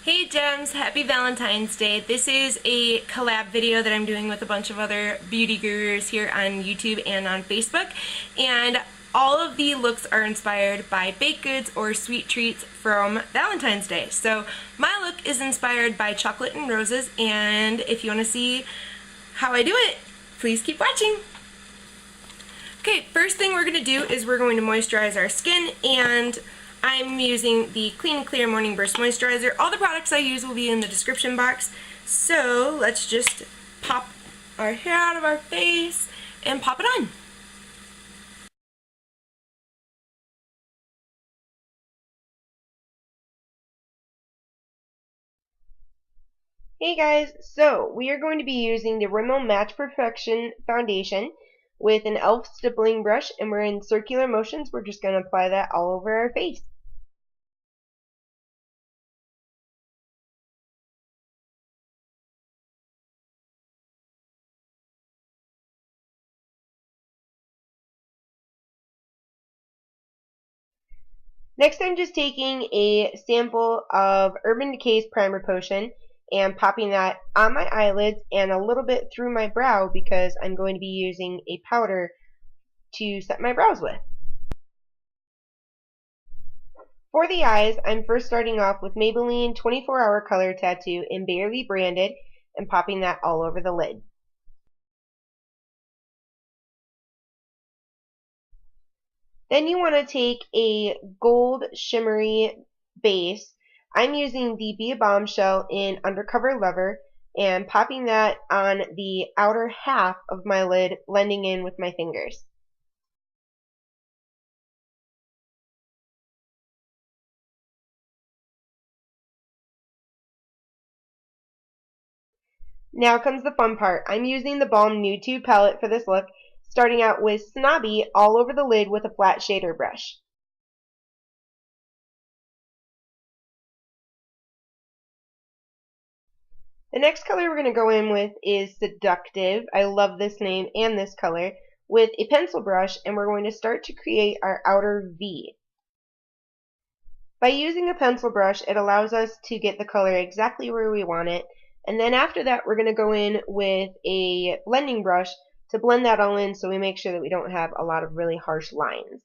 Hey Gems, happy Valentine's Day. This is a collab video that I'm doing with a bunch of other beauty gurus here on YouTube and on Facebook. And all of the looks are inspired by baked goods or sweet treats from Valentine's Day. So my look is inspired by chocolate and roses, and if you want to see how I do it, please keep watching. Okay, first thing we're going to do is we're going to moisturize our skin, and I'm using the Clean & Clear Morning Burst Moisturizer. All the products I use will be in the description box. So let's just pop our hair out of our face and pop it on. Hey guys, so we are going to be using the Rimmel Match Perfection Foundation with an e.l.f. stippling brush, and we're in circular motions. We're just going to apply that all over our face. Next, I'm just taking a sample of Urban Decay's Primer Potion and popping that on my eyelids and a little bit through my brow because I'm going to be using a powder to set my brows with. For the eyes, I'm first starting off with Maybelline 24-Hour Color Tattoo in Barely Branded and popping that all over the lid. Then you want to take a gold shimmery base. I'm using the Bombshell in Undercover Lover and popping that on the outer half of my lid, blending in with my fingers. Now comes the fun part. I'm using the Balm Nude Tude palette for this look, starting out with Snobby all over the lid with a flat shader brush. The next color we're going to go in with is Seductive. I love this name and this color. With a pencil brush, and we're going to start to create our outer V. By using a pencil brush, it allows us to get the color exactly where we want it. And then after that, we're going to go in with a blending brush to blend that all in so we make sure that we don't have a lot of really harsh lines.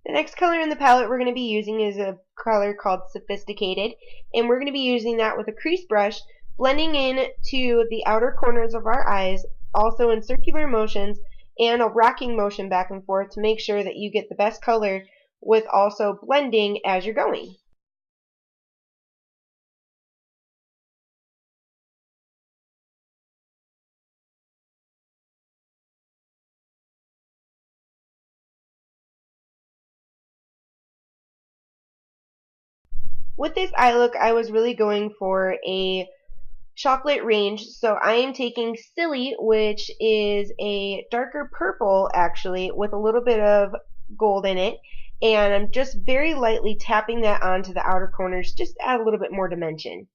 The next color in the palette we're going to be using is a color called Sophisticated, and we're going to be using that with a crease brush, blending in to the outer corners of our eyes, also in circular motions, and a rocking motion back and forth to make sure that you get the best color with also blending as you're going. With this eye look, I was really going for a chocolate range, so I am taking Silly, which is a darker purple actually with a little bit of gold in it, and I'm just very lightly tapping that onto the outer corners just to add a little bit more dimension.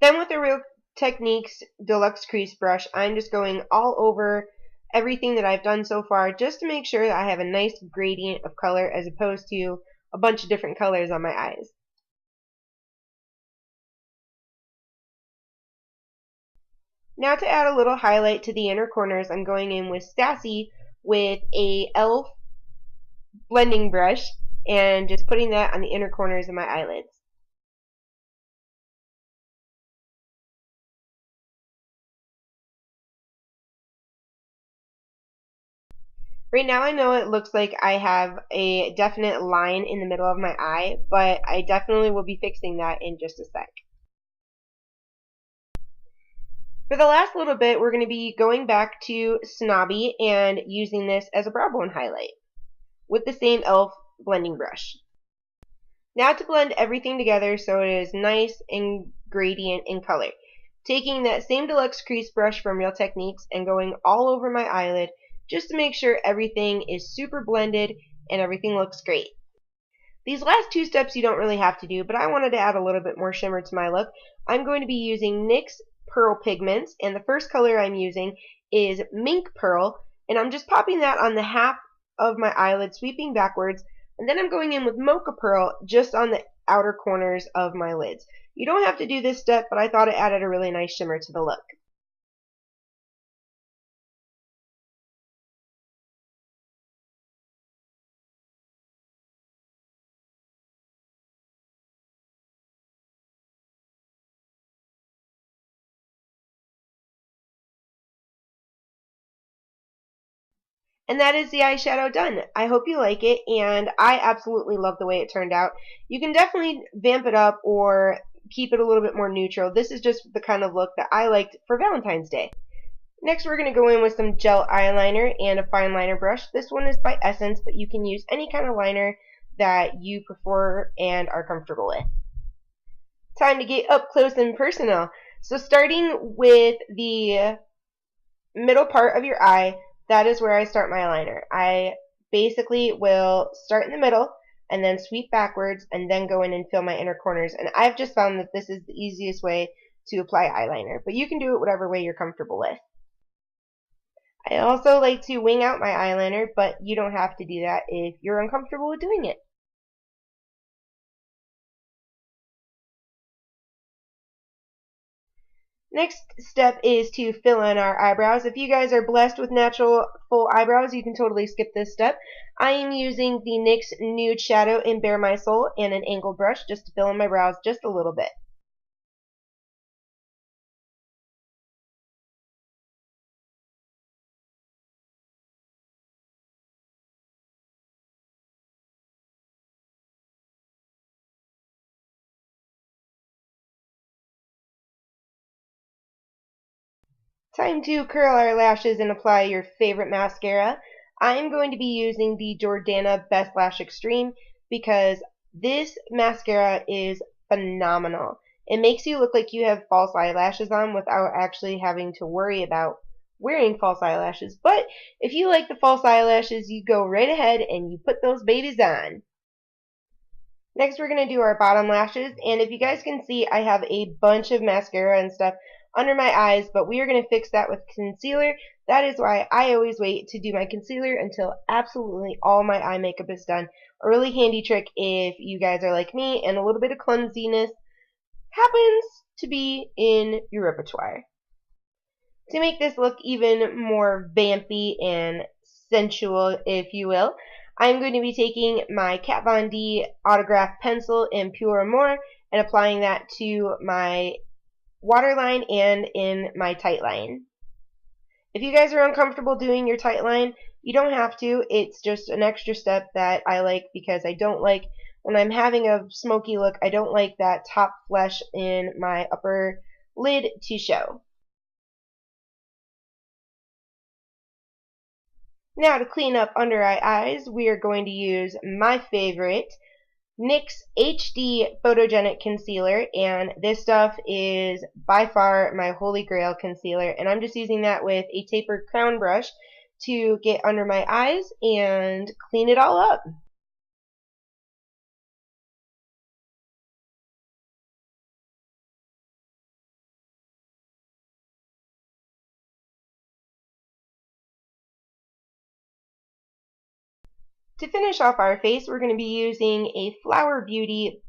Then with the Real Techniques Deluxe Crease Brush, I'm just going all over everything that I've done so far just to make sure that I have a nice gradient of color as opposed to a bunch of different colors on my eyes. Now to add a little highlight to the inner corners, I'm going in with Sassy with a e.l.f. blending brush and just putting that on the inner corners of my eyelids. Right now I know it looks like I have a definite line in the middle of my eye, but I definitely will be fixing that in just a sec. For the last little bit, we're going to be going back to Snobby and using this as a brow bone highlight with the same e.l.f. blending brush. Now to blend everything together so it is nice and gradient in color. Taking that same deluxe crease brush from Real Techniques and going all over my eyelid just to make sure everything is super blended and everything looks great. These last two steps you don't really have to do, but I wanted to add a little bit more shimmer to my look. I'm going to be using NYX Pearl Pigments, and the first color I'm using is Mink Pearl, and I'm just popping that on the half of my eyelid, sweeping backwards, and then I'm going in with Mocha Pearl just on the outer corners of my lids. You don't have to do this step, but I thought it added a really nice shimmer to the look. And that is the eyeshadow done. I hope you like it, and I absolutely love the way it turned out. You can definitely vamp it up or keep it a little bit more neutral. This is just the kind of look that I liked for Valentine's Day. Next, we're going to go in with some gel eyeliner and a fine liner brush. This one is by Essence, but you can use any kind of liner that you prefer and are comfortable with. Time to get up close and personal. So starting with the middle part of your eye, that is where I start my eyeliner. I basically will start in the middle and then sweep backwards and then go in and fill my inner corners. And I've just found that this is the easiest way to apply eyeliner, but you can do it whatever way you're comfortable with. I also like to wing out my eyeliner, but you don't have to do that if you're uncomfortable with doing it. Next step is to fill in our eyebrows. If you guys are blessed with natural full eyebrows, you can totally skip this step. I am using the NYX Nude Shadow in Bare My Soul and an angled brush just to fill in my brows just a little bit. Time to curl our lashes and apply your favorite mascara. I'm going to be using the Jordana Best Lash Extreme because this mascara is phenomenal. It makes you look like you have false eyelashes on without actually having to worry about wearing false eyelashes. But if you like the false eyelashes, you go right ahead and you put those babies on. Next, we're going to do our bottom lashes, and if you guys can see, I have a bunch of mascara and stuff under my eyes, but we are going to fix that with concealer. That is why I always wait to do my concealer until absolutely all my eye makeup is done. A really handy trick if you guys are like me and a little bit of clumsiness happens to be in your repertoire. To make this look even more vampy and sensual, if you will, I'm going to be taking my Kat Von D Autograph Pencil in Pure Amour and applying that to my waterline and in my tight line. If you guys are uncomfortable doing your tight line, you don't have to. It's just an extra step that I like because I don't like, when I'm having a smoky look, I don't like that top flesh in my upper lid to show. Now to clean up under eye eyes, we are going to use my favorite NYX HD Photogenic Concealer, and this stuff is by far my holy grail concealer, and I'm just using that with a tapered crown brush to get under my eyes and clean it all up. To finish off our face, we're going to be using a Flower Beauty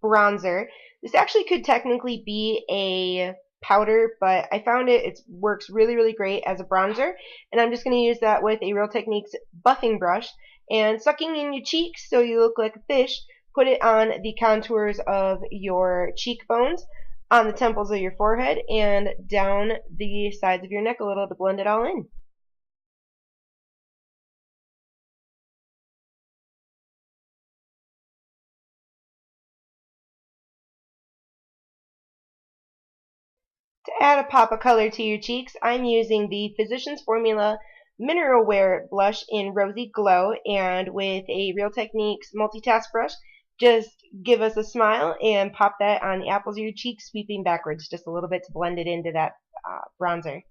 bronzer. This actually could technically be a powder, but I found it works really, really great as a bronzer, and I'm just going to use that with a Real Techniques buffing brush and sucking in your cheeks so you look like a fish. Put it on the contours of your cheekbones, on the temples of your forehead, and down the sides of your neck a little to blend it all in. To add a pop of color to your cheeks, I'm using the Physicians Formula Mineral Wear Blush in Rosy Glow, and with a Real Techniques multitask brush, just give us a smile and pop that on the apples of your cheeks, sweeping backwards just a little bit to blend it into that bronzer.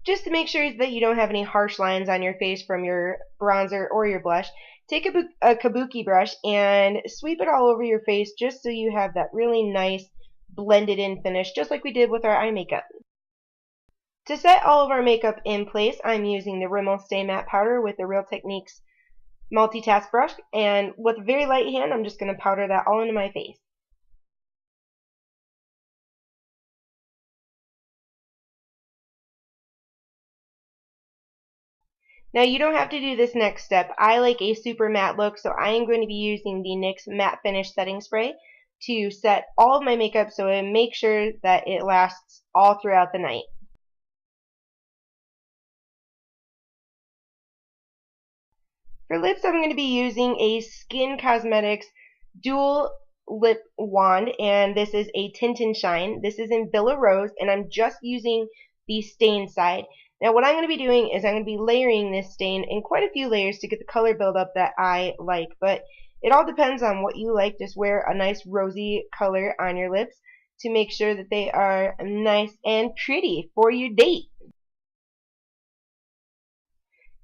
Just to make sure that you don't have any harsh lines on your face from your bronzer or your blush, take a kabuki brush and sweep it all over your face just so you have that really nice blended in finish, just like we did with our eye makeup. To set all of our makeup in place, I'm using the Rimmel Stay Matte Powder with the Real Techniques multitask brush, and with a very light hand I'm just going to powder that all into my face. Now you don't have to do this next step. I like a super matte look, so I am going to be using the NYX Matte Finish Setting Spray to set all of my makeup so it makes sure that it lasts all throughout the night. For lips, I'm going to be using a Skin Cosmetics Dual Lip Wand, and this is a Tint and Shine. This is in Villa Rose, and I'm just using the stain side. Now what I'm going to be doing is I'm going to be layering this stain in quite a few layers to get the color buildup that I like, but it all depends on what you like. Just wear a nice rosy color on your lips to make sure that they are nice and pretty for your date.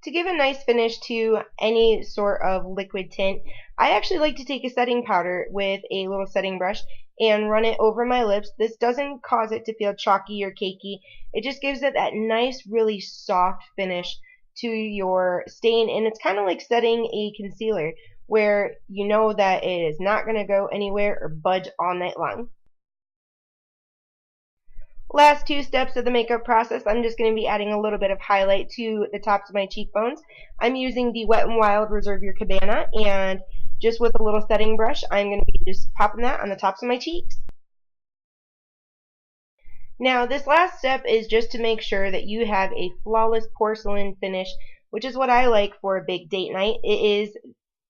To give a nice finish to any sort of liquid tint, I actually like to take a setting powder with a little setting brush and run it over my lips. This doesn't cause it to feel chalky or cakey. It just gives it that nice, really soft finish to your stain, and it's kind of like setting a concealer where you know that it is not going to go anywhere or budge all night long. Last two steps of the makeup process, I'm just going to be adding a little bit of highlight to the tops of my cheekbones. I'm using the Wet n Wild Reserve Your Cabana, and just with a little setting brush, I'm going to be just popping that on the tops of my cheeks. Now, this last step is just to make sure that you have a flawless porcelain finish, which is what I like for a big date night. It is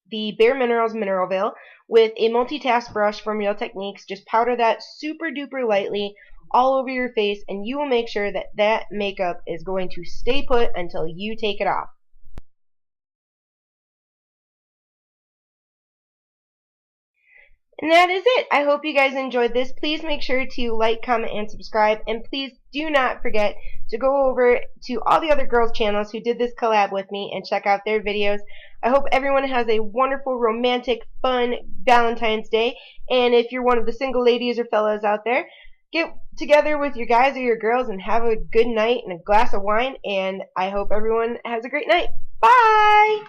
the Bare Minerals Mineral Veil with a multitask brush from Real Techniques. Just powder that super duper lightly all over your face, and you will make sure that that makeup is going to stay put until you take it off. And that is it. I hope you guys enjoyed this. Please make sure to like, comment, and subscribe. And please do not forget to go over to all the other girls' channels who did this collab with me and check out their videos. I hope everyone has a wonderful, romantic, fun Valentine's Day. And if you're one of the single ladies or fellas out there, get together with your guys or your girls and have a good night and a glass of wine. And I hope everyone has a great night. Bye!